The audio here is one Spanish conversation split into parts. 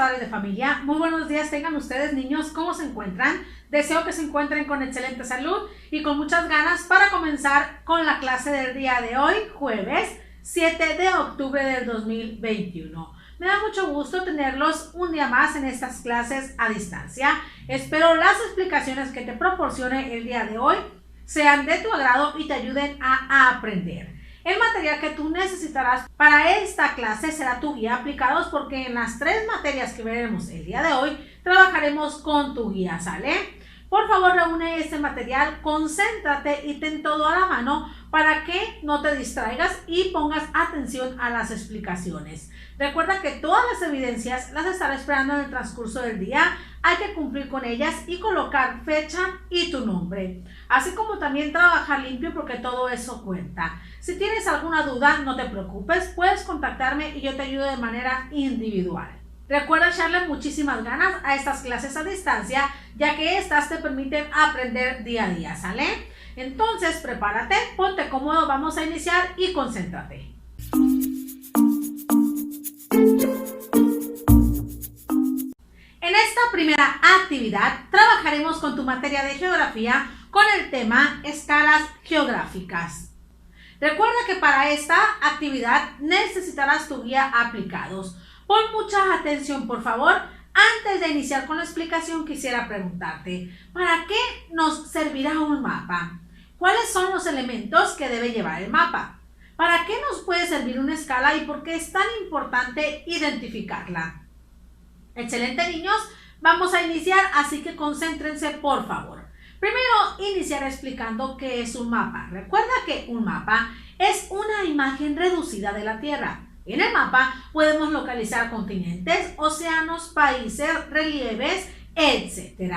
padres de familia. Muy buenos días tengan ustedes, niños. ¿Cómo se encuentran? Deseo que se encuentren con excelente salud y con muchas ganas para comenzar con la clase del día de hoy, jueves 7 de octubre del 2021. Me da mucho gusto tenerlos un día más en estas clases a distancia. Espero las explicaciones que te proporcione el día de hoy sean de tu agrado y te ayuden a aprender. El material que tú necesitarás para esta clase será tu guía aplicados, porque en las 3 materias que veremos el día de hoy trabajaremos con tu guía, ¿sale? Por favor, reúne este material, concéntrate y ten todo a la mano para que no te distraigas y pongas atención a las explicaciones. Recuerda que todas las evidencias las estaré esperando en el transcurso del día. Hay que cumplir con ellas y colocar fecha y tu nombre, así como también trabajar limpio, porque todo eso cuenta. Si tienes alguna duda, no te preocupes, puedes contactarme y yo te ayudo de manera individual. Recuerda echarle muchísimas ganas a estas clases a distancia, ya que estas te permiten aprender día a día, ¿sale? Entonces, prepárate, ponte cómodo, vamos a iniciar y concéntrate. En esta primera actividad trabajaremos con tu materia de geografía con el tema escalas geográficas. Recuerda que para esta actividad necesitarás tu guía aplicados. Pon mucha atención, por favor. Antes de iniciar con la explicación, quisiera preguntarte, ¿para qué nos servirá un mapa? ¿Cuáles son los elementos que debe llevar el mapa? ¿Para qué nos puede servir una escala y por qué es tan importante identificarla? Excelente, niños, vamos a iniciar, así que concéntrense, por favor. Primero, iniciar explicando qué es un mapa. Recuerda que un mapa es una imagen reducida de la Tierra. En el mapa podemos localizar continentes, océanos, países, relieves, etc.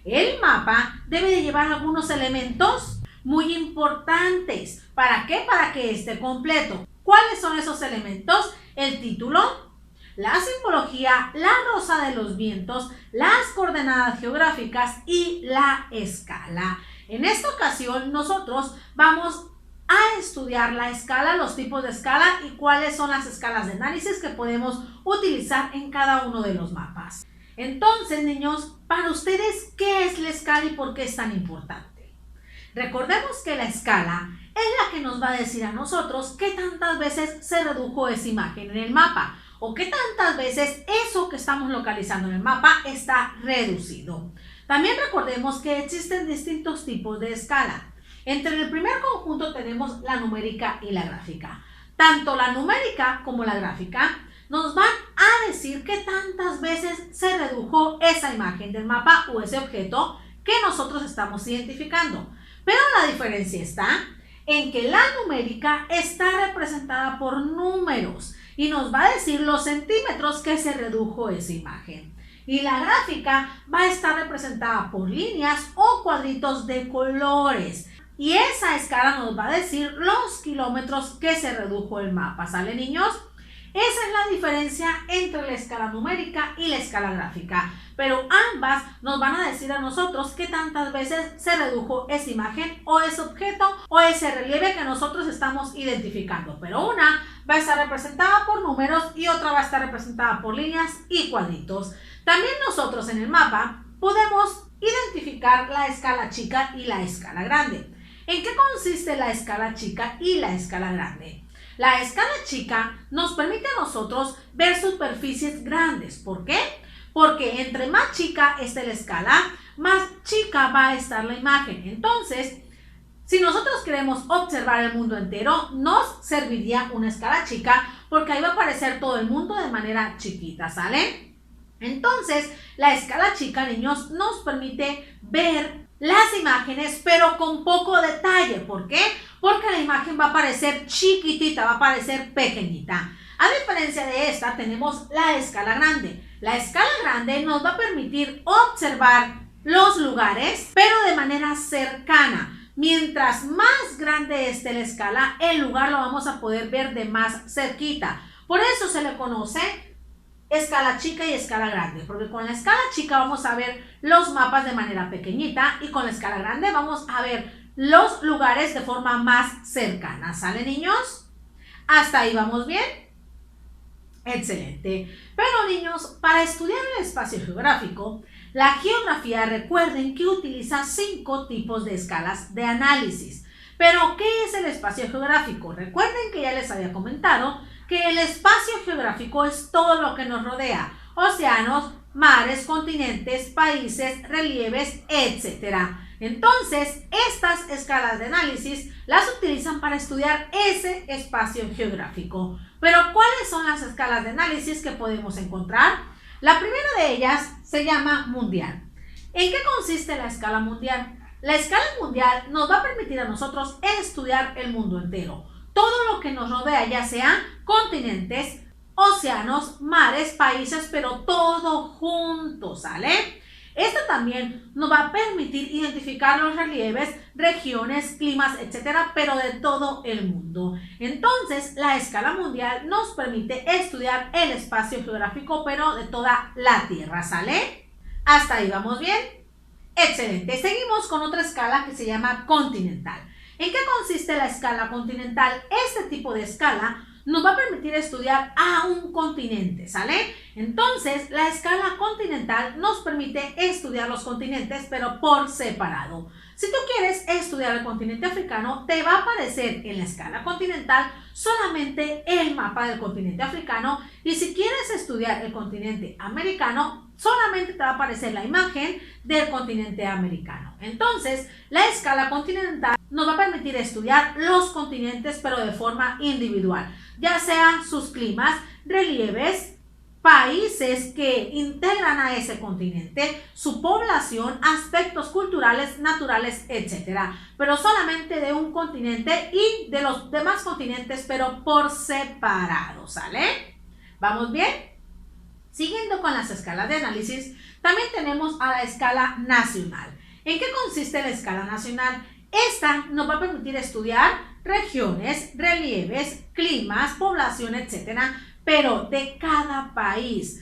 El mapa debe de llevar algunos elementos muy importantes. ¿Para qué? Para que esté completo. ¿Cuáles son esos elementos? El título, la simbología, la rosa de los vientos, las coordenadas geográficas y la escala. En esta ocasión nosotros vamos a estudiar la escala, los tipos de escala y cuáles son las escalas de análisis que podemos utilizar en cada uno de los mapas. Entonces, niños, para ustedes, ¿qué es la escala y por qué es tan importante? Recordemos que la escala es la que nos va a decir a nosotros qué tantas veces se redujo esa imagen en el mapa o qué tantas veces eso que estamos localizando en el mapa está reducido. También recordemos que existen distintos tipos de escala. Entre el primer conjunto tenemos la numérica y la gráfica. Tanto la numérica como la gráfica nos van a decir qué tantas veces se redujo esa imagen del mapa o ese objeto que nosotros estamos identificando. Pero la diferencia está en que la numérica está representada por números y nos va a decir los centímetros que se redujo esa imagen. Y la gráfica va a estar representada por líneas o cuadritos de colores. Y esa escala nos va a decir los kilómetros que se redujo el mapa, ¿sale, niños? Esa es la diferencia entre la escala numérica y la escala gráfica, pero ambas nos van a decir a nosotros qué tantas veces se redujo esa imagen o ese objeto o ese relieve que nosotros estamos identificando, pero una va a estar representada por números y otra va a estar representada por líneas y cuadritos. También nosotros en el mapa podemos identificar la escala chica y la escala grande. ¿En qué consiste la escala chica y la escala grande? La escala chica nos permite a nosotros ver superficies grandes. ¿Por qué? Porque entre más chica esté la escala, más chica va a estar la imagen. Entonces, si nosotros queremos observar el mundo entero, nos serviría una escala chica porque ahí va a aparecer todo el mundo de manera chiquita, ¿sale? Entonces, la escala chica, niños, nos permite ver las imágenes, pero con poco detalle. ¿Por qué? Porque la imagen va a aparecer chiquitita, va a aparecer pequeñita. A diferencia de esta, tenemos la escala grande. La escala grande nos va a permitir observar los lugares, pero de manera cercana. Mientras más grande esté la escala, el lugar lo vamos a poder ver de más cerquita. Por eso se le conoce escala chica y escala grande, porque con la escala chica vamos a ver los mapas de manera pequeñita y con la escala grande vamos a ver los lugares de forma más cercana. ¿Sale, niños? ¿Hasta ahí vamos bien? Excelente. Pero niños, para estudiar el espacio geográfico, la geografía, recuerden que utiliza 5 tipos de escalas de análisis. Pero, ¿qué es el espacio geográfico? Recuerden que ya les había comentado que el espacio geográfico es todo lo que nos rodea: océanos, mares, continentes, países, relieves, etc. Entonces, estas escalas de análisis las utilizan para estudiar ese espacio geográfico. Pero, ¿cuáles son las escalas de análisis que podemos encontrar? La primera de ellas se llama mundial. ¿En qué consiste la escala mundial? La escala mundial nos va a permitir a nosotros estudiar el mundo entero. Todo lo que nos rodea, ya sean continentes, océanos, mares, países, pero todo junto, ¿sale? Esto también nos va a permitir identificar los relieves, regiones, climas, etcétera, pero de todo el mundo. Entonces, la escala mundial nos permite estudiar el espacio geográfico, pero de toda la Tierra, ¿sale? ¿Hasta ahí vamos bien? Excelente. Seguimos con otra escala que se llama continental. ¿En qué consiste la escala continental? Este tipo de escala nos va a permitir estudiar a un continente, ¿sale? Entonces, la escala continental nos permite estudiar los continentes, pero por separado. Si tú quieres estudiar el continente africano, te va a aparecer en la escala continental solamente el mapa del continente africano, y si quieres estudiar el continente americano, solamente te va a aparecer la imagen del continente americano. Entonces, la escala continental nos va a permitir estudiar los continentes, pero de forma individual, ya sean sus climas, relieves, países que integran a ese continente, su población, aspectos culturales, naturales, etc. Pero solamente de un continente y de los demás continentes, pero por separado, ¿sale? ¿Vamos bien? Siguiendo con las escalas de análisis, también tenemos a la escala nacional. ¿En qué consiste la escala nacional? Esta nos va a permitir estudiar regiones, relieves, climas, población, etcétera, pero de cada país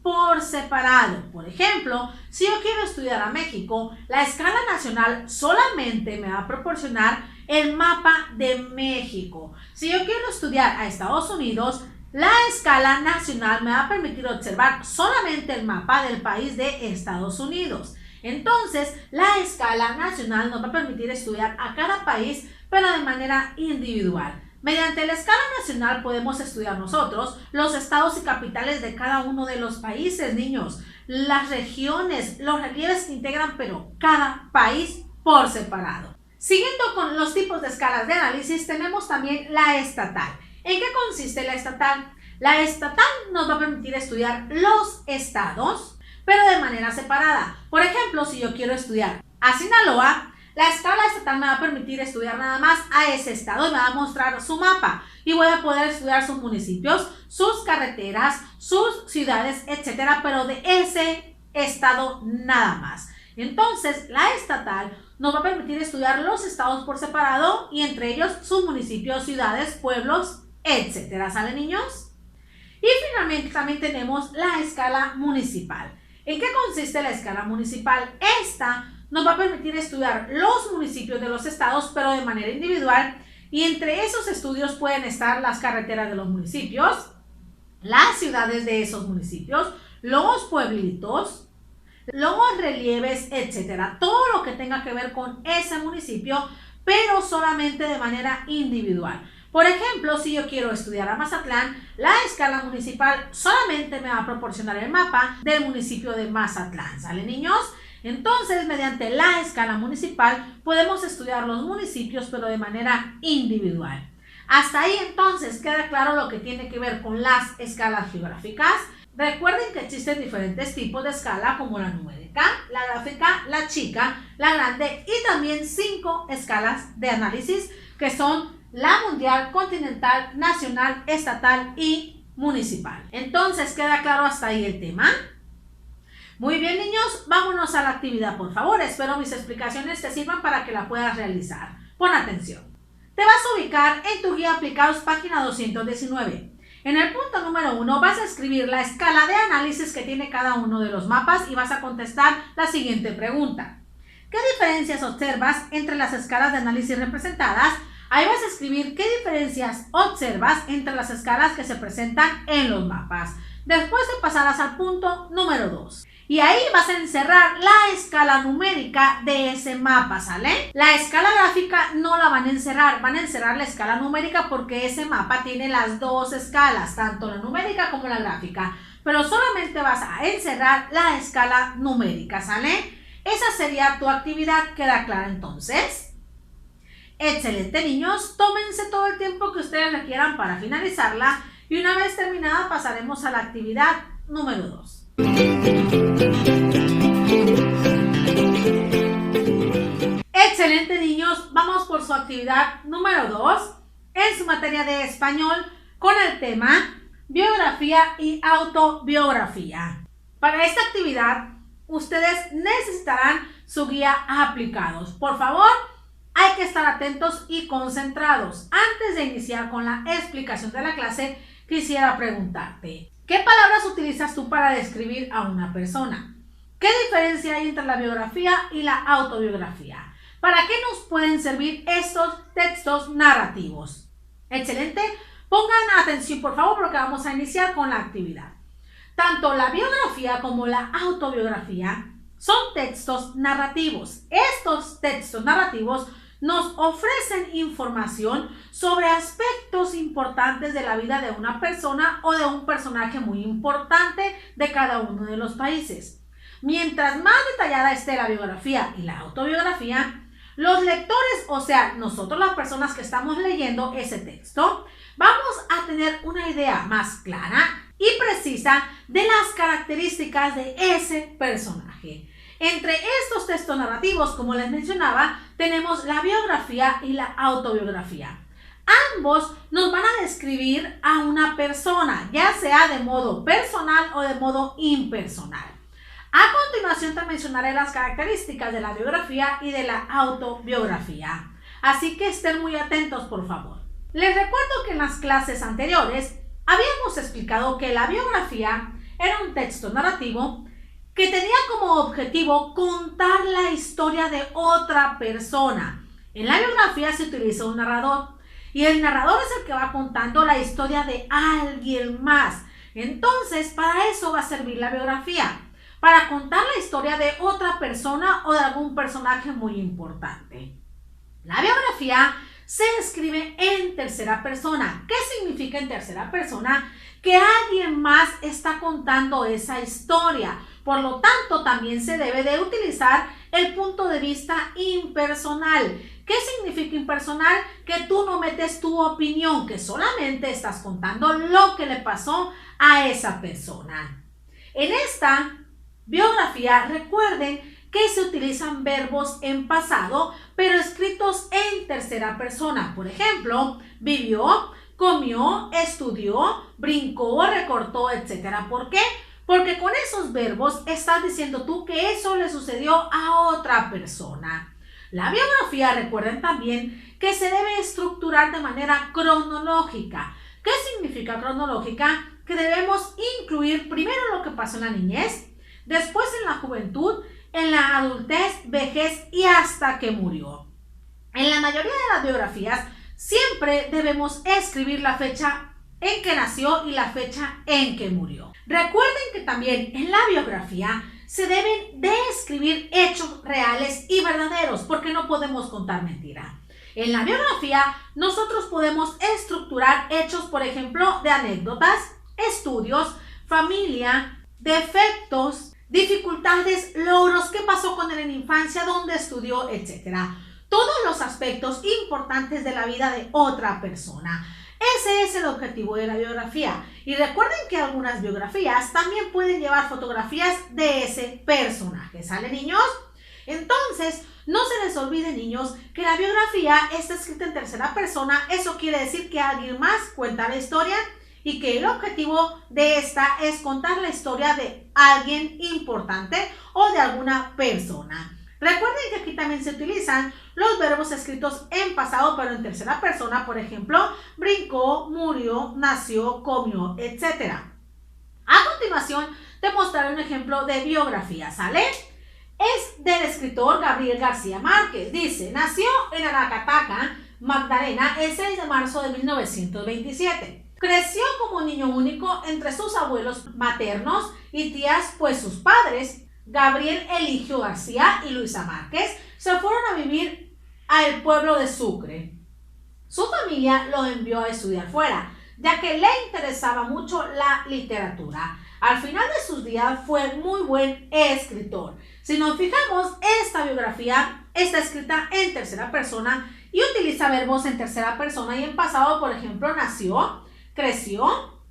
por separado. Por ejemplo, si yo quiero estudiar a México, la escala nacional solamente me va a proporcionar el mapa de México. Si yo quiero estudiar a Estados Unidos, la escala nacional me va a permitir observar solamente el mapa del país de Estados Unidos. Entonces, la escala nacional nos va a permitir estudiar a cada país, pero de manera individual. Mediante la escala nacional podemos estudiar nosotros los estados y capitales de cada uno de los países, niños, las regiones, los relieves que integran, pero cada país por separado. Siguiendo con los tipos de escalas de análisis, tenemos también la estatal. ¿En qué consiste la estatal? La estatal nos va a permitir estudiar los estados, pero de manera separada. Por ejemplo, si yo quiero estudiar a Sinaloa, la escala estatal me va a permitir estudiar nada más a ese estado y me va a mostrar su mapa. Y voy a poder estudiar sus municipios, sus carreteras, sus ciudades, etcétera, pero de ese estado nada más. Entonces, la estatal nos va a permitir estudiar los estados por separado y entre ellos sus municipios, ciudades, pueblos, etcétera. ¿Sale, niños? Y finalmente también tenemos la escala municipal. ¿En qué consiste la escala municipal? Esta nos va a permitir estudiar los municipios de los estados, pero de manera individual, y entre esos estudios pueden estar las carreteras de los municipios, las ciudades de esos municipios, los pueblitos, los relieves, etcétera. Todo lo que tenga que ver con ese municipio, pero solamente de manera individual. Por ejemplo, si yo quiero estudiar a Mazatlán, la escala municipal solamente me va a proporcionar el mapa del municipio de Mazatlán. ¿Sale, niños? Entonces, mediante la escala municipal, podemos estudiar los municipios, pero de manera individual. Hasta ahí, entonces, queda claro lo que tiene que ver con las escalas geográficas. Recuerden que existen diferentes tipos de escala, como la numérica, la gráfica, la chica, la grande, y también 5 escalas de análisis, que son la mundial, continental, nacional, estatal y municipal. Entonces, ¿queda claro hasta ahí el tema? Muy bien, niños, vámonos a la actividad, por favor. Espero mis explicaciones te sirvan para que la puedas realizar. Pon atención. Te vas a ubicar en tu guía aplicados, página 219. En el punto número 1 vas a escribir la escala de análisis que tiene cada uno de los mapas y vas a contestar la siguiente pregunta. ¿Qué diferencias observas entre las escalas de análisis representadas Ahí vas a escribir qué diferencias observas entre las escalas que se presentan en los mapas. Después te pasarás al punto número 2. Y ahí vas a encerrar la escala numérica de ese mapa, ¿sale? La escala gráfica no la van a encerrar la escala numérica porque ese mapa tiene las dos escalas, tanto la numérica como la gráfica. Pero solamente vas a encerrar la escala numérica, ¿sale? Esa sería tu actividad, ¿queda clara entonces? Excelente, niños, tómense todo el tiempo que ustedes requieran para finalizarla y una vez terminada pasaremos a la actividad número 2. Excelente, niños, vamos por su actividad número 2 en su materia de español con el tema biografía y autobiografía. Para esta actividad ustedes necesitarán su guía aplicados. Por favor, hay que estar atentos y concentrados. Antes de iniciar con la explicación de la clase, quisiera preguntarte, ¿qué palabras utilizas tú para describir a una persona? ¿Qué diferencia hay entre la biografía y la autobiografía? ¿Para qué nos pueden servir estos textos narrativos? Excelente. Pongan atención, por favor, porque vamos a iniciar con la actividad. Tanto la biografía como la autobiografía son textos narrativos. Estos textos narrativos nos ofrecen información sobre aspectos importantes de la vida de una persona o de un personaje muy importante de cada uno de los países. Mientras más detallada esté la biografía y la autobiografía, los lectores, o sea, nosotros las personas que estamos leyendo ese texto, vamos a tener una idea más clara y precisa de las características de ese personaje. Entre estos textos narrativos, como les mencionaba, tenemos la biografía y la autobiografía. Ambos nos van a describir a una persona, ya sea de modo personal o de modo impersonal. A continuación te mencionaré las características de la biografía y de la autobiografía. Así que estén muy atentos, por favor. Les recuerdo que en las clases anteriores habíamos explicado que la biografía era un texto narrativo que tenía como objetivo contar la historia de otra persona. En la biografía se utiliza un narrador y el narrador es el que va contando la historia de alguien más. Entonces, para eso va a servir la biografía, para contar la historia de otra persona o de algún personaje muy importante. La biografía se escribe en tercera persona. ¿Qué significa en tercera persona? Que alguien más está contando esa historia. Por lo tanto, también se debe de utilizar el punto de vista impersonal. ¿Qué significa impersonal? Que tú no metes tu opinión, que solamente estás contando lo que le pasó a esa persona. En esta biografía, recuerden que se utilizan verbos en pasado, pero escritos en tercera persona. Por ejemplo, vivió, comió, estudió, brincó, recortó, etc. ¿Por qué? Porque con esos verbos estás diciendo tú que eso le sucedió a otra persona. La biografía, recuerden también que se debe estructurar de manera cronológica. ¿Qué significa cronológica? Que debemos incluir primero lo que pasó en la niñez, después en la juventud, en la adultez, vejez y hasta que murió. En la mayoría de las biografías siempre debemos escribir la fecha en que nació y la fecha en que murió. Recuerden que también en la biografía se deben de escribir hechos reales y verdaderos porque no podemos contar mentira. En la biografía nosotros podemos estructurar hechos, por ejemplo, de anécdotas, estudios, familia, defectos, dificultades, logros, qué pasó con él en infancia, dónde estudió, etc. Todos los aspectos importantes de la vida de otra persona. Ese es el objetivo de la biografía. Y recuerden que algunas biografías también pueden llevar fotografías de ese personaje. ¿Sale, niños? Entonces, no se les olvide, niños, que la biografía está escrita en tercera persona. Eso quiere decir que alguien más cuenta la historia y que el objetivo de esta es contar la historia de alguien importante o de alguna persona. Recuerden que aquí también se utilizan los verbos escritos en pasado, pero en tercera persona. Por ejemplo, brincó, murió, nació, comió, etc. A continuación, te mostraré un ejemplo de biografía, ¿sale? Es del escritor Gabriel García Márquez. Dice, nació en Aracataca, Magdalena el 6 de marzo de 1927. Creció como niño único entre sus abuelos maternos y tías, pues sus padres, Gabriel Eligio García y Luisa Márquez, se fueron a vivir al pueblo de Sucre. Su familia lo envió a estudiar fuera, ya que le interesaba mucho la literatura. Al final de sus días fue muy buen escritor. Si nos fijamos, esta biografía está escrita en tercera persona y utiliza verbos en tercera persona y en pasado, por ejemplo, nació, creció,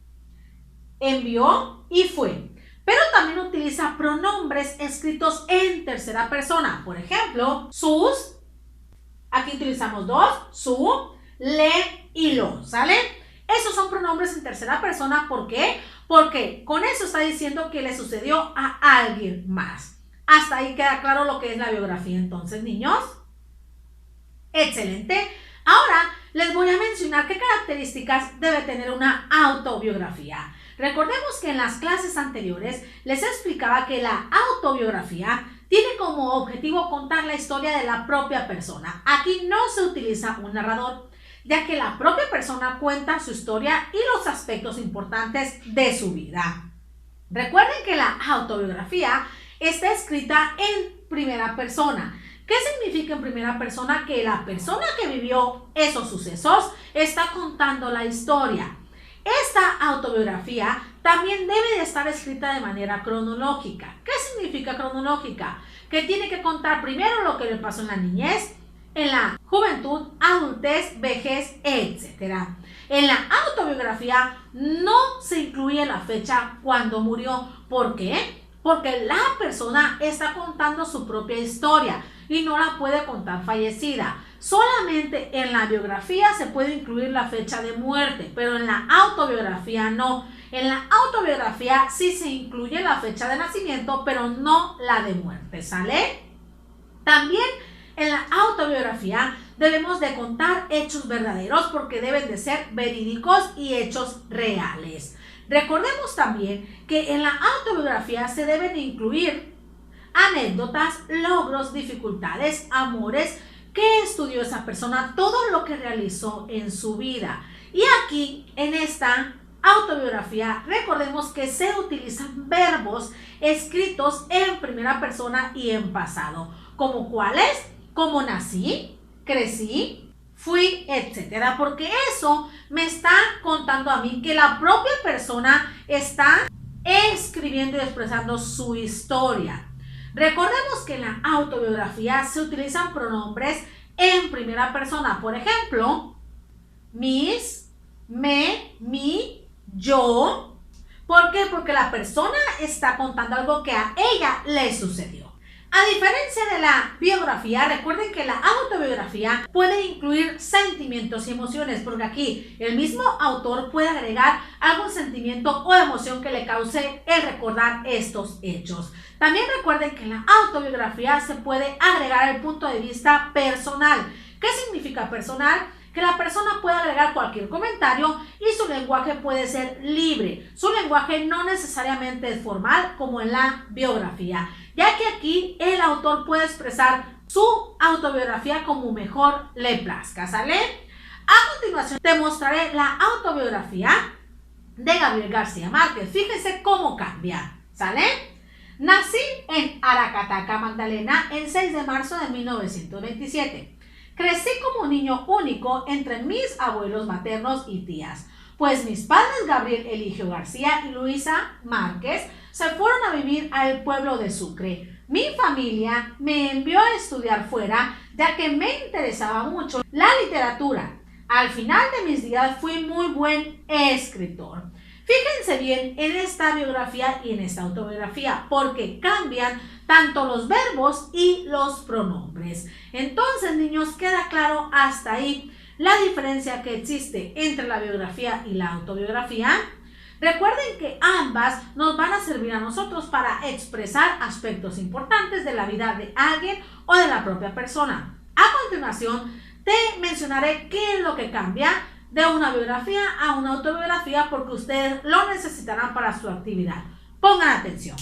envió y fue. Pero también utiliza pronombres escritos en tercera persona. Por ejemplo, sus, aquí utilizamos dos, su, le y lo, ¿sale? Esos son pronombres en tercera persona. ¿Por qué? Porque con eso está diciendo que le sucedió a alguien más. Hasta ahí queda claro lo que es la biografía entonces, niños. Excelente. Ahora les voy a mencionar qué características debe tener una autobiografía. Recordemos que en las clases anteriores les explicaba que la autobiografía tiene como objetivo contar la historia de la propia persona. Aquí no se utiliza un narrador, ya que la propia persona cuenta su historia y los aspectos importantes de su vida. Recuerden que la autobiografía está escrita en primera persona. ¿Qué significa en primera persona? Que la persona que vivió esos sucesos está contando la historia. Esta autobiografía también debe de estar escrita de manera cronológica. ¿Qué significa cronológica? Que tiene que contar primero lo que le pasó en la niñez, en la juventud, adultez, vejez, etc. En la autobiografía no se incluye la fecha cuando murió. ¿Por qué? Porque la persona está contando su propia historia y no la puede contar fallecida. Solamente en la biografía se puede incluir la fecha de muerte, pero en la autobiografía no. En la autobiografía sí se incluye la fecha de nacimiento, pero no la de muerte, ¿sale? También en la autobiografía debemos de contar hechos verdaderos porque deben de ser verídicos y hechos reales. Recordemos también que en la autobiografía se deben incluir anécdotas, logros, dificultades, amores, qué estudió esa persona, todo lo que realizó en su vida. Y aquí, en esta autobiografía, recordemos que se utilizan verbos escritos en primera persona y en pasado. ¿Como cuáles? Como nací, crecí, fui, etcétera, porque eso me está contando a mí que la propia persona está escribiendo y expresando su historia. Recordemos que en la autobiografía se utilizan pronombres en primera persona, por ejemplo, mis, me, mi, yo. ¿Por qué? Porque la persona está contando algo que a ella le sucedió. A diferencia de la biografía, recuerden que la autobiografía puede incluir sentimientos y emociones, porque aquí el mismo autor puede agregar algún sentimiento o emoción que le cause el recordar estos hechos. También recuerden que en la autobiografía se puede agregar el punto de vista personal. ¿Qué significa personal? Que la persona puede agregar cualquier comentario y su lenguaje puede ser libre. Su lenguaje no necesariamente es formal como en la biografía, ya que aquí el autor puede expresar su autobiografía como mejor le plazca, ¿sale? A continuación te mostraré la autobiografía de Gabriel García Márquez. Fíjense cómo cambia, ¿sale? Nací en Aracataca, Magdalena, el 6 de marzo de 1927. Crecí como niño único entre mis abuelos maternos y tías, pues mis padres Gabriel Eligio García y Luisa Márquez se fueron a vivir al pueblo de Sucre. Mi familia me envió a estudiar fuera, ya que me interesaba mucho la literatura. Al final de mis días fui muy buen escritor. Fíjense bien en esta biografía y en esta autobiografía, porque cambian tanto los verbos y los pronombres. Entonces, niños, queda claro hasta ahí la diferencia que existe entre la biografía y la autobiografía. Recuerden que ambas nos van a servir a nosotros para expresar aspectos importantes de la vida de alguien o de la propia persona. A continuación, te mencionaré qué es lo que cambia de una biografía a una autobiografía, porque ustedes lo necesitarán para su actividad. Pongan atención.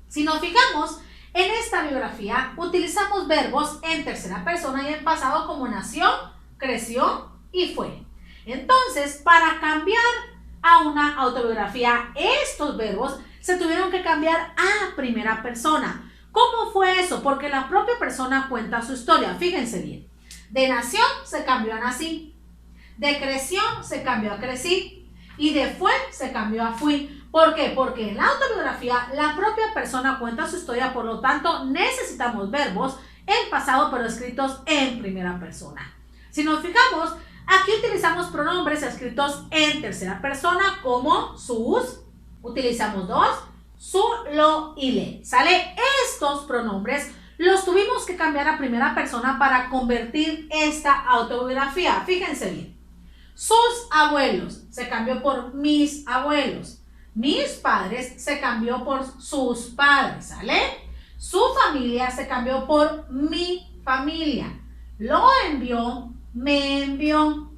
Si nos fijamos, en esta biografía utilizamos verbos en tercera persona y en pasado como nació, creció y fue. Entonces, para cambiar a una autobiografía, estos verbos se tuvieron que cambiar a primera persona. ¿Cómo fue eso? Porque la propia persona cuenta su historia. Fíjense bien. De nació se cambió a nací. De creció se cambió a crecí. Y de fue se cambió a fui. ¿Por qué? Porque en la autobiografía la propia persona cuenta su historia, por lo tanto necesitamos verbos en pasado pero escritos en primera persona. Si nos fijamos, aquí utilizamos pronombres escritos en tercera persona como sus, utilizamos dos, su, lo y le. ¿Sale? Estos pronombres los tuvimos que cambiar a primera persona para convertir esta autobiografía. Fíjense bien. Sus abuelos se cambió por mis abuelos. Mis padres se cambió por sus padres. ¿Sale? Su familia se cambió por mi familia. Lo envió, me envió.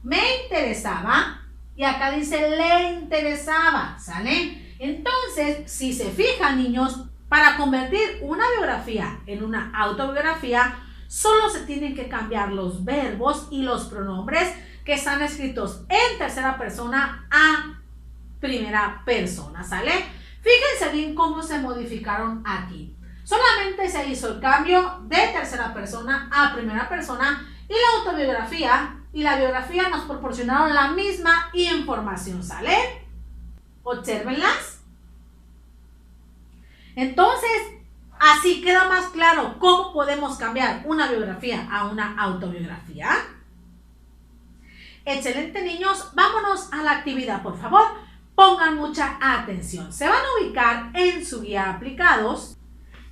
Me interesaba y acá dice le interesaba. ¿Sale? Entonces, si se fijan, niños, para convertir una biografía en una autobiografía, solo se tienen que cambiar los verbos y los pronombres que están escritos en tercera persona a primera persona, ¿sale? Fíjense bien cómo se modificaron aquí. Solamente se hizo el cambio de tercera persona a primera persona y la autobiografía y la biografía nos proporcionaron la misma información, ¿sale? Obsérvenlas. Entonces, así queda más claro cómo podemos cambiar una biografía a una autobiografía. Excelente, niños. Vámonos a la actividad, por favor. Pongan mucha atención. Se van a ubicar en su guía aplicados,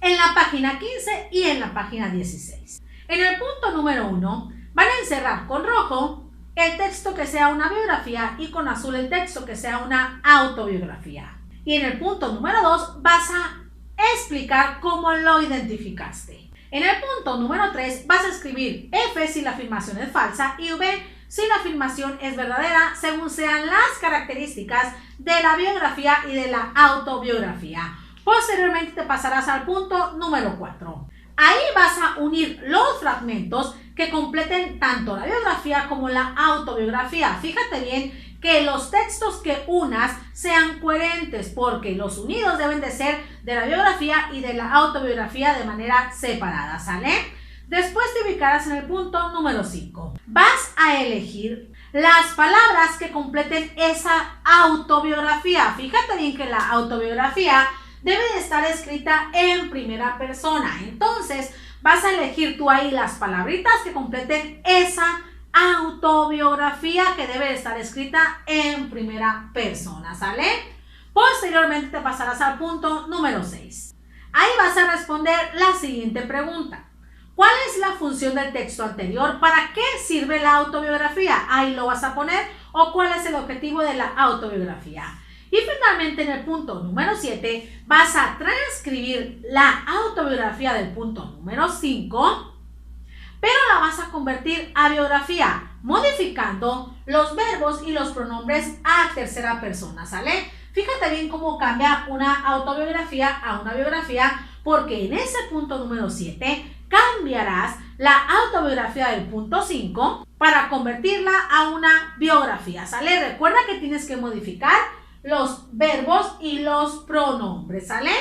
en la página 15 y en la página 16. En el punto número 1, van a encerrar con rojo el texto que sea una biografía y con azul el texto que sea una autobiografía. Y en el punto número 2, vas a explicar cómo lo identificaste. En el punto número 3, vas a escribir F si la afirmación es falsa y V si la afirmación es verdadera, según sean las características de la biografía y de la autobiografía. Posteriormente te pasarás al punto número 4. Ahí vas a unir los fragmentos que completen tanto la biografía como la autobiografía. Fíjate bien que los textos que unas sean coherentes, porque los unidos deben de ser de la biografía y de la autobiografía de manera separada, ¿sale? Después te ubicarás en el punto número 5. Vas a elegir las palabras que completen esa autobiografía. Fíjate bien que la autobiografía debe de estar escrita en primera persona. Entonces, vas a elegir tú ahí las palabritas que completen esa autobiografía que debe de estar escrita en primera persona, ¿sale? Posteriormente te pasarás al punto número 6. Ahí vas a responder la siguiente pregunta. ¿Cuál es la función del texto anterior? ¿Para qué sirve la autobiografía? Ahí lo vas a poner. ¿O cuál es el objetivo de la autobiografía? Y finalmente en el punto número 7 vas a transcribir la autobiografía del punto número 5, pero la vas a convertir a biografía, modificando los verbos y los pronombres a tercera persona, ¿sale? Fíjate bien cómo cambia una autobiografía a una biografía, porque en ese punto número 7 cambiarás la autobiografía del punto 5 para convertirla a una biografía, ¿sale? Recuerda que tienes que modificar los verbos y los pronombres, ¿sale?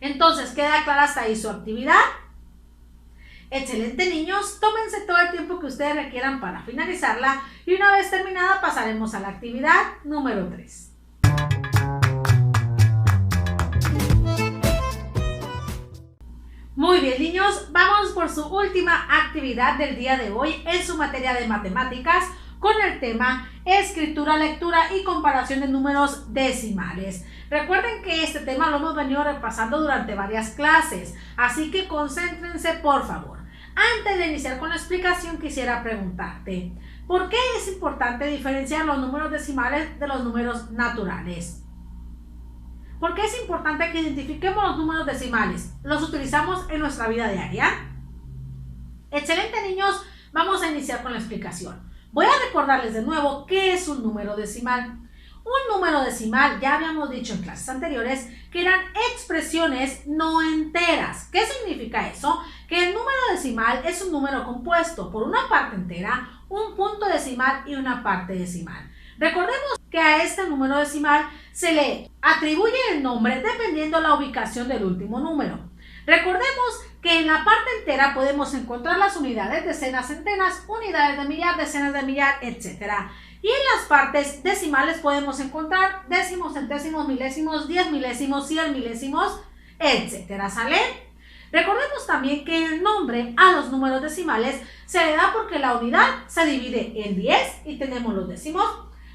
Entonces, ¿queda clara hasta ahí su actividad? Excelente, niños. Tómense todo el tiempo que ustedes requieran para finalizarla y una vez terminada pasaremos a la actividad número 3. Muy bien, niños, vamos por su última actividad del día de hoy en su materia de matemáticas con el tema escritura, lectura y comparación de números decimales. Recuerden que este tema lo hemos venido repasando durante varias clases, así que concéntrense, por favor. Antes de iniciar con la explicación, quisiera preguntarte, ¿por qué es importante diferenciar los números decimales de los números naturales? ¿Por qué es importante que identifiquemos los números decimales? ¿Los utilizamos en nuestra vida diaria? Excelente, niños, vamos a iniciar con la explicación. Voy a recordarles de nuevo qué es un número decimal. Un número decimal, ya habíamos dicho en clases anteriores, que eran expresiones no enteras. ¿Qué significa eso? Que el número decimal decimal es un número compuesto por una parte entera, un punto decimal y una parte decimal. Recordemos que a este número decimal se le atribuye el nombre dependiendo la ubicación del último número. Recordemos que en la parte entera podemos encontrar las unidades, decenas, centenas, unidades de millar, decenas de millar, etc. Y en las partes decimales podemos encontrar décimos, centésimos, milésimos, 10 milésimos, 100 milésimos, etc. ¿Sale? Recordemos también que el nombre a los números decimales se le da porque la unidad se divide en 10 y tenemos los décimos,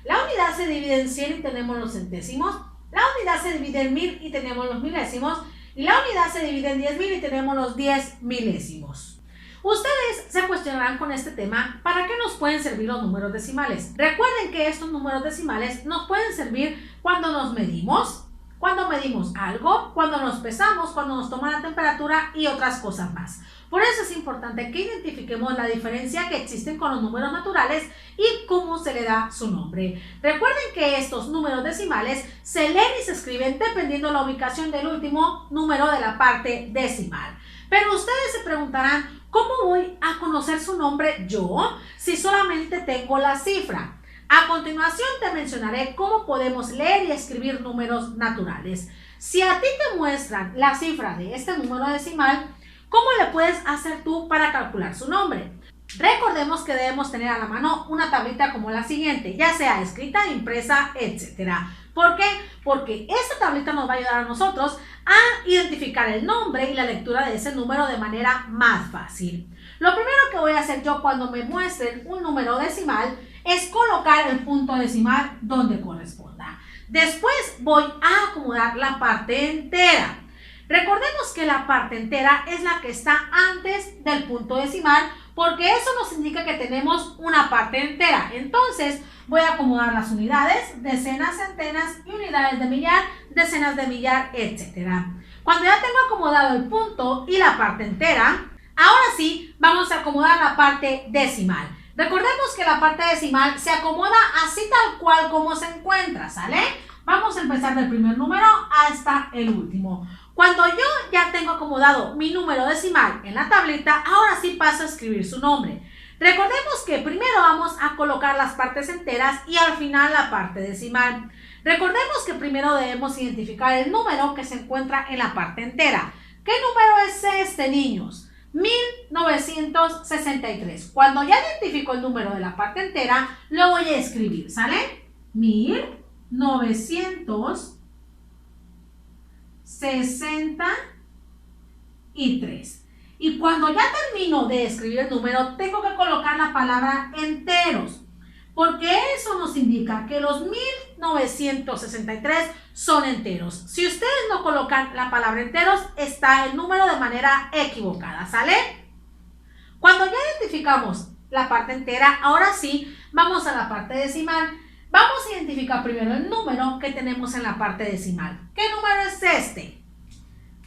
la unidad se divide en 100 y tenemos los centésimos, la unidad se divide en 1000 y tenemos los milésimos, y la unidad se divide en 10.000 y tenemos los 10 milésimos. Ustedes se cuestionarán con este tema, ¿para qué nos pueden servir los números decimales? Recuerden que estos números decimales nos pueden servir cuando nos medimos, cuando medimos algo, cuando nos pesamos, cuando nos toman la temperatura y otras cosas más. Por eso es importante que identifiquemos la diferencia que existe con los números naturales y cómo se le da su nombre. Recuerden que estos números decimales se leen y se escriben dependiendo la ubicación del último número de la parte decimal. Pero ustedes se preguntarán, ¿cómo voy a conocer su nombre yo si solamente tengo la cifra? A continuación te mencionaré cómo podemos leer y escribir números naturales. Si a ti te muestran la cifra de este número decimal, ¿cómo le puedes hacer tú para calcular su nombre? Recordemos que debemos tener a la mano una tablita como la siguiente, ya sea escrita, impresa, etc. ¿Por qué? Porque esta tablita nos va a ayudar a nosotros a identificar el nombre y la lectura de ese número de manera más fácil. Lo primero que voy a hacer yo cuando me muestren un número decimal es colocar el punto decimal donde corresponda. Después voy a acomodar la parte entera. Recordemos que la parte entera es la que está antes del punto decimal porque eso nos indica que tenemos una parte entera. Entonces voy a acomodar las unidades, decenas, centenas y unidades de millar, decenas de millar, etc. Cuando ya tengo acomodado el punto y la parte entera, ahora sí vamos a acomodar la parte decimal. Recordemos que la parte decimal se acomoda así tal cual como se encuentra, ¿sale? Vamos a empezar del primer número hasta el último. Cuando yo ya tengo acomodado mi número decimal en la tablita, ahora sí paso a escribir su nombre. Recordemos que primero vamos a colocar las partes enteras y al final la parte decimal. Recordemos que primero debemos identificar el número que se encuentra en la parte entera. ¿Qué número es este, niños? 1963. Cuando ya identifico el número de la parte entera, lo voy a escribir, ¿sale? 1963. Y cuando ya termino de escribir el número, tengo que colocar la palabra enteros, porque eso nos indica que los 1963 son enteros. Si ustedes no colocan la palabra enteros, está el número de manera equivocada, ¿sale? Cuando ya identificamos la parte entera, ahora sí, vamos a la parte decimal. Vamos a identificar primero el número que tenemos en la parte decimal. ¿Qué número es este?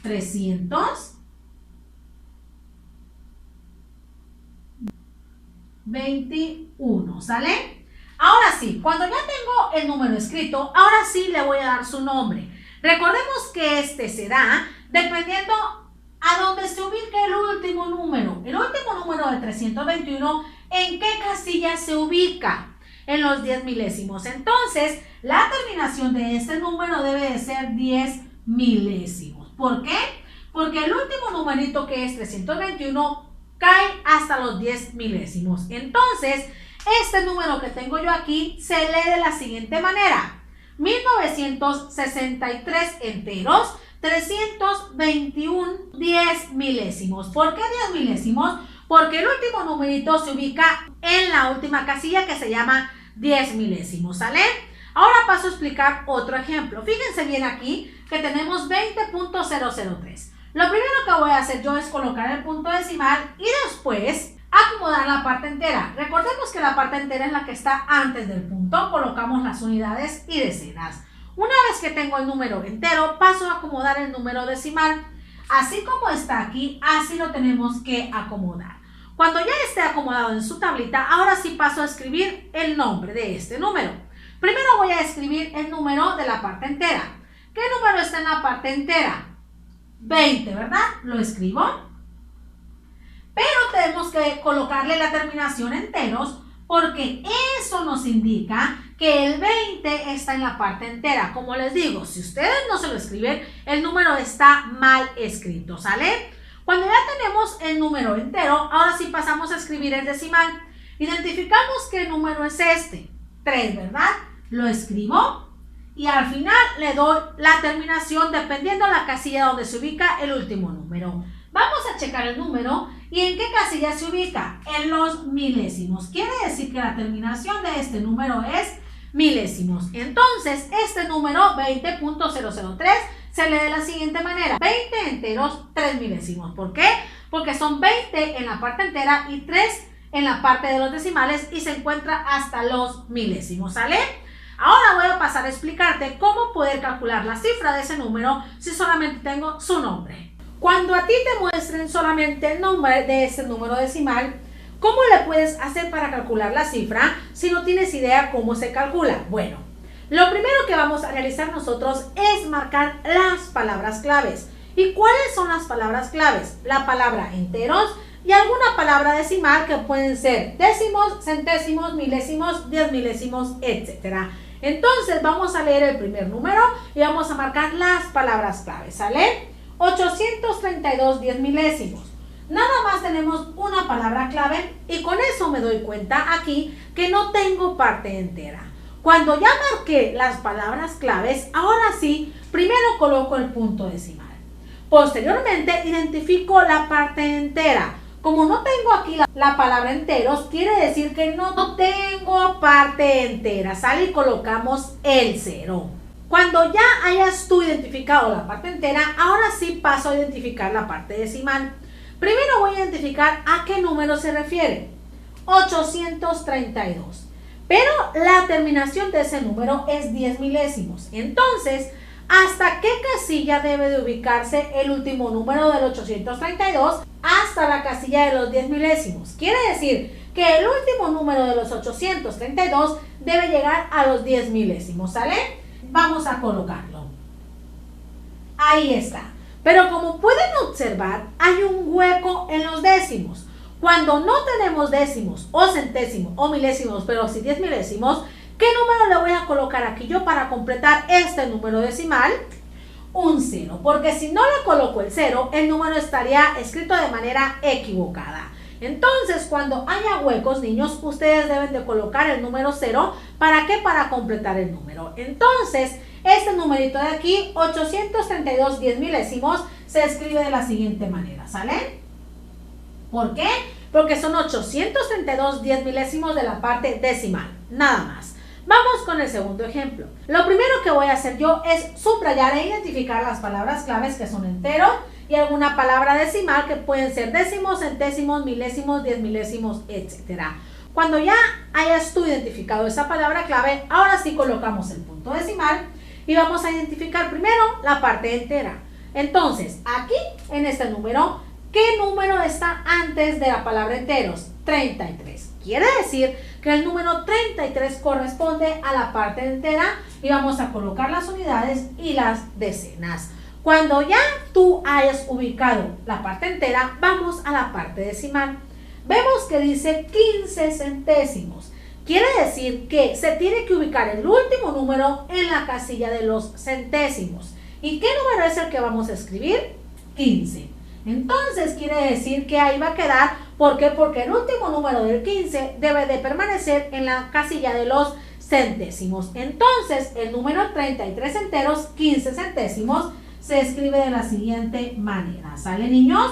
321, ¿sale? Ahora sí, cuando ya tengo el número escrito, ahora sí le voy a dar su nombre. Recordemos que este se da dependiendo a dónde se ubique el último número. El último número de 321, ¿en qué casilla se ubica? En los 10 milésimos. Entonces, la terminación de este número debe de ser 10 milésimos. ¿Por qué? Porque el último numerito, que es 321, cae hasta los 10 milésimos. Entonces, este número que tengo yo aquí se lee de la siguiente manera: 1963 enteros, 321 10 milésimos. ¿Por qué 10 milésimos? Porque el último numerito se ubica en la última casilla, que se llama 10 milésimos, ¿sale? Ahora paso a explicar otro ejemplo. Fíjense bien aquí que tenemos 20.003. Lo primero que voy a hacer yo es colocar el punto decimal y después acomodar la parte entera. Recordemos que la parte entera es la que está antes del punto. Colocamos las unidades y decenas. Una vez que tengo el número entero, paso a acomodar el número decimal. Así como está aquí, así lo tenemos que acomodar. Cuando ya esté acomodado en su tablita, ahora sí paso a escribir el nombre de este número. Primero voy a escribir el número de la parte entera. ¿Qué número está en la parte entera? 20, ¿verdad? Lo escribo. Pero tenemos que colocarle la terminación enteros porque eso nos indica que el 20 está en la parte entera. Como les digo, si ustedes no se lo escriben, el número está mal escrito, ¿sale? Cuando ya tenemos el número entero, ahora sí pasamos a escribir el decimal. Identificamos qué número es este, 3, ¿verdad? Lo escribo y al final le doy la terminación dependiendo de la casilla donde se ubica el último número. Vamos a checar el número y en qué casilla se ubica, en los milésimos. Quiere decir que la terminación de este número es milésimos. Entonces, este número 20.003 se lee de la siguiente manera: 20 enteros, 3 milésimos. ¿Por qué? Porque son 20 en la parte entera y 3 en la parte de los decimales y se encuentra hasta los milésimos, ¿sale? Ahora voy a pasar a explicarte cómo poder calcular la cifra de ese número si solamente tengo su nombre. Cuando a ti te muestren solamente el nombre de ese número decimal, ¿cómo le puedes hacer para calcular la cifra si no tienes idea cómo se calcula? Bueno, lo primero que vamos a realizar nosotros es marcar las palabras claves. ¿Y cuáles son las palabras claves? La palabra enteros y alguna palabra decimal que pueden ser décimos, centésimos, milésimos, 10 milésimos, etc. Entonces vamos a leer el primer número y vamos a marcar las palabras claves, ¿sale? 832 10 milésimos. Nada más tenemos una palabra clave y con eso me doy cuenta aquí que no tengo parte entera. Cuando ya marqué las palabras claves, ahora sí, primero coloco el punto decimal. Posteriormente identifico la parte entera. Como no tengo aquí la palabra enteros, quiere decir que no tengo parte entera, ¿sale? Y colocamos el 0. Cuando ya hayas tú identificado la parte entera, ahora sí paso a identificar la parte decimal. Primero voy a identificar a qué número se refiere. 832. Pero la terminación de ese número es 10 milésimos. Entonces, ¿hasta qué casilla debe de ubicarse el último número del 832? Hasta la casilla de los 10 milésimos. Quiere decir que el último número de los 832 debe llegar a los 10 milésimos, ¿sale? Vamos a colocarlo. Ahí está. Pero como pueden observar, hay un hueco en los décimos. Cuando no tenemos décimos o centésimos o milésimos, pero sí 10 milésimos, ¿qué número le voy a colocar aquí yo para completar este número decimal? Un 0, porque si no le coloco el 0, el número estaría escrito de manera equivocada. Entonces, cuando haya huecos, niños, ustedes deben de colocar el número 0. ¿Para qué? Para completar el número. Entonces, este numerito de aquí, 832 10 milésimos, se escribe de la siguiente manera, ¿sale? ¿Por qué? Porque son 832 10 milésimos de la parte decimal, nada más. Vamos con el segundo ejemplo. Lo primero que voy a hacer yo es subrayar e identificar las palabras claves que son entero y alguna palabra decimal que pueden ser décimos, centésimos, milésimos, 10 milésimos, etc. Cuando ya hayas tú identificado esa palabra clave, ahora sí colocamos el punto decimal y vamos a identificar primero la parte entera. Entonces, aquí en este número, ¿qué número está antes de la palabra enteros? 33. Quiere decir que el número 33 corresponde a la parte entera y vamos a colocar las unidades y las decenas. Cuando ya tú hayas ubicado la parte entera, vamos a la parte decimal. Vemos que dice 15 centésimos. Quiere decir que se tiene que ubicar el último número en la casilla de los centésimos. ¿Y qué número es el que vamos a escribir? 15. Entonces quiere decir que ahí va a quedar. ¿Por qué? Porque el último número del 15 debe de permanecer en la casilla de los centésimos. Entonces el número 33 enteros, 15 centésimos, se escribe de la siguiente manera. ¿Sale, niños?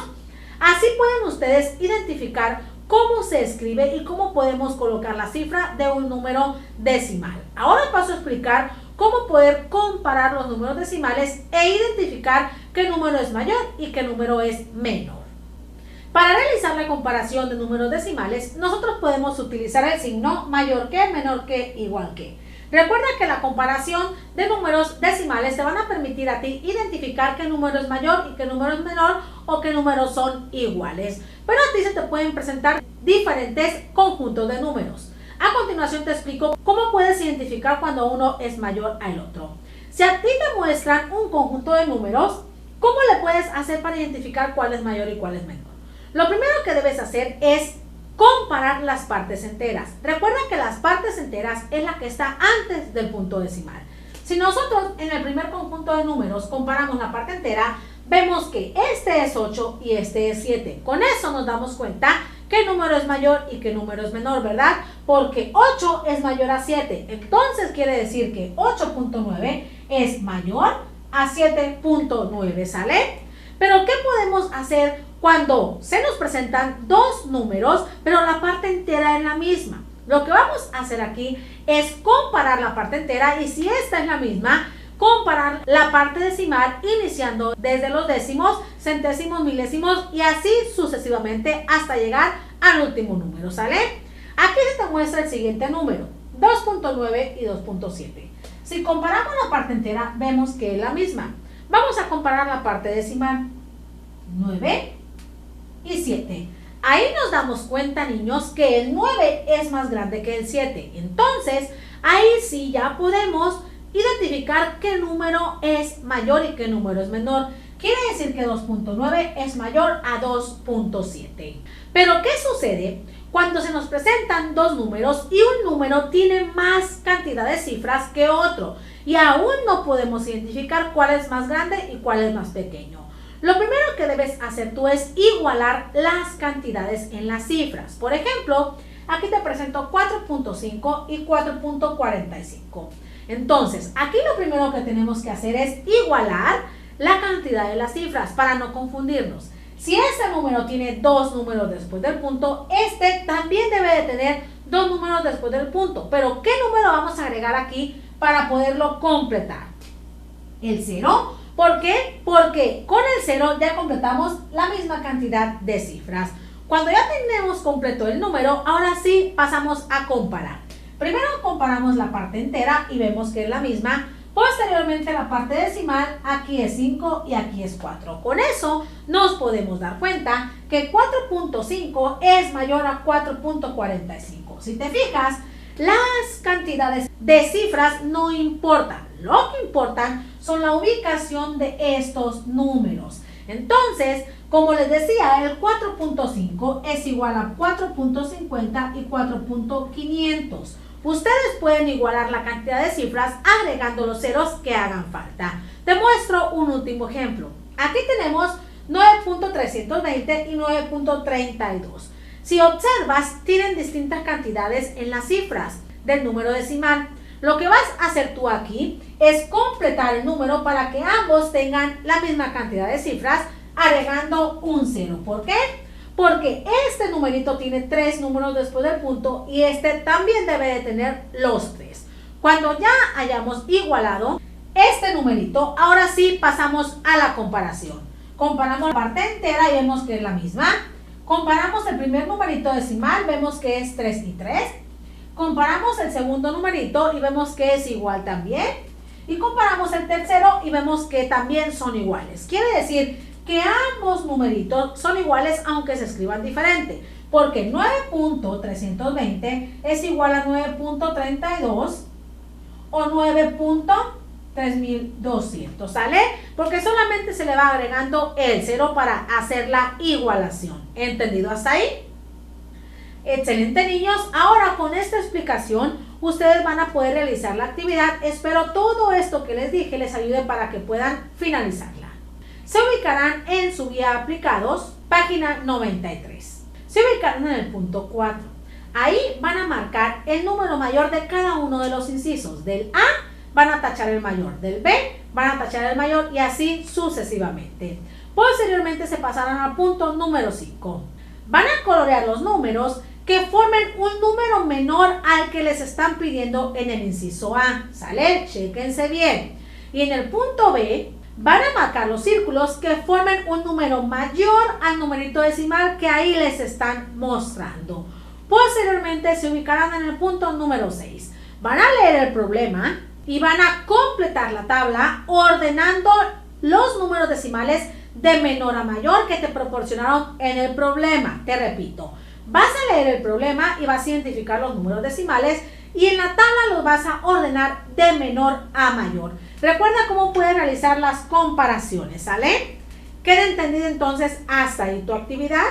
Así pueden ustedes identificar cómo se escribe y cómo podemos colocar la cifra de un número decimal. Ahora paso a explicar cómo poder comparar los números decimales e identificar qué número es mayor y qué número es menor. Para realizar la comparación de números decimales, nosotros podemos utilizar el signo mayor que, menor que, igual que. Recuerda que la comparación de números decimales te van a permitir a ti identificar qué número es mayor y qué número es menor o qué números son iguales. Pero a ti se te pueden presentar diferentes conjuntos de números. A continuación te explico cómo puedes identificar cuando uno es mayor al otro. Si a ti te muestran un conjunto de números, ¿cómo le puedes hacer para identificar cuál es mayor y cuál es menor? Lo primero que debes hacer es comparar las partes enteras. Recuerda que las partes enteras es la que está antes del punto decimal. Si nosotros en el primer conjunto de números comparamos la parte entera, vemos que este es 8 y este es 7. Con eso nos damos cuenta qué número es mayor y qué número es menor, ¿verdad? Porque 8 es mayor a 7. Entonces quiere decir que 8.9 es mayor a 7.9, ¿sale? Pero ¿qué podemos hacer cuando se nos presentan dos números, pero la parte entera es la misma? Lo que vamos a hacer aquí es comparar la parte entera y si esta es la misma, comparar la parte decimal iniciando desde los décimos, centésimos, milésimos y así sucesivamente hasta llegar al último número, ¿sale? Aquí se te muestra el siguiente número, 2.9 y 2.7. Si comparamos la parte entera, vemos que es la misma. Vamos a comparar la parte decimal, 9 y 7. Ahí nos damos cuenta, niños, que el 9 es más grande que el 7. Entonces, ahí sí ya podemos identificar qué número es mayor y qué número es menor. Quiere decir que 2.9 es mayor a 2.7. Pero, ¿qué sucede cuando se nos presentan dos números y un número tiene más cantidad de cifras que otro? Y aún no podemos identificar cuál es más grande y cuál es más pequeño. Lo primero que debes hacer tú es igualar las cantidades en las cifras. Por ejemplo, aquí te presento 4.5 y 4.45. Entonces, aquí lo primero que tenemos que hacer es igualar la cantidad de las cifras para no confundirnos. Si este número tiene dos números después del punto, este también debe de tener dos números después del punto. Pero, ¿qué número vamos a agregar aquí para poderlo completar? El 0. ¿Por qué? Porque con el 0 ya completamos la misma cantidad de cifras. Cuando ya tenemos completo el número, ahora sí pasamos a comparar. Primero comparamos la parte entera y vemos que es la misma. Posteriormente la parte decimal, aquí es 5 y aquí es 4. Con eso nos podemos dar cuenta que 4.5 es mayor a 4.45. Si te fijas, las cantidades de cifras no importan. Lo que importan son la ubicación de estos números. Entonces, como les decía, el 4.5 es igual a 4.50 y 4.500. Ustedes pueden igualar la cantidad de cifras agregando los ceros que hagan falta. Te muestro un último ejemplo. Aquí tenemos 9.320 y 9.32. Si observas, tienen distintas cantidades en las cifras del número decimal. Lo que vas a hacer tú aquí es completar el número para que ambos tengan la misma cantidad de cifras agregando un 0. ¿Por qué? Porque este numerito tiene 3 números después del punto y este también debe de tener los 3. Cuando ya hayamos igualado este numerito, ahora sí pasamos a la comparación. Comparamos la parte entera y vemos que es la misma. Comparamos el primer numerito decimal, vemos que es 3 y 3. Comparamos el segundo numerito y vemos que es igual también. Y comparamos el tercero y vemos que también son iguales. Quiere decir que ambos numeritos son iguales aunque se escriban diferente. Porque 9.320 es igual a 9.32 o 9.3200, ¿sale? Porque solamente se le va agregando el 0 para hacer la igualación. ¿Entendido hasta ahí? Excelente, niños. Ahora con esta explicación ustedes van a poder realizar la actividad. Espero todo esto que les dije les ayude para que puedan finalizarla. Se ubicarán en su guía aplicados, página 93. Se ubicarán en el punto 4. Ahí van a marcar el número mayor de cada uno de los incisos. Del A van a tachar el mayor, del B van a tachar el mayor y así sucesivamente. Posteriormente se pasarán al punto número 5. Van a colorear los números que formen un número menor al que les están pidiendo en el inciso A, ¿sale? Chéquense bien. Y en el punto B van a marcar los círculos que formen un número mayor al numerito decimal que ahí les están mostrando. Posteriormente se ubicarán en el punto número 6. Van a leer el problema y van a completar la tabla ordenando los números decimales de menor a mayor que te proporcionaron en el problema. Te repito, vas a leer el problema y vas a identificar los números decimales y en la tabla los vas a ordenar de menor a mayor. Recuerda cómo puedes realizar las comparaciones, ¿sale? ¿Queda entendido entonces hasta ahí tu actividad?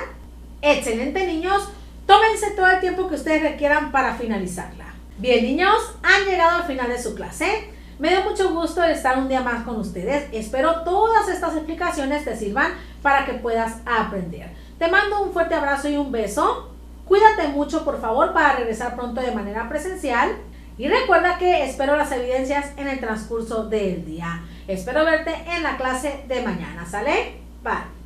Excelente, niños. Tómense todo el tiempo que ustedes requieran para finalizarla. Bien, niños, han llegado al final de su clase. Me dio mucho gusto estar un día más con ustedes. Espero todas estas explicaciones te sirvan para que puedas aprender. Te mando un fuerte abrazo y un beso. Cuídate mucho, por favor, para regresar pronto de manera presencial. Y recuerda que espero las evidencias en el transcurso del día. Espero verte en la clase de mañana. ¿Sale? Bye.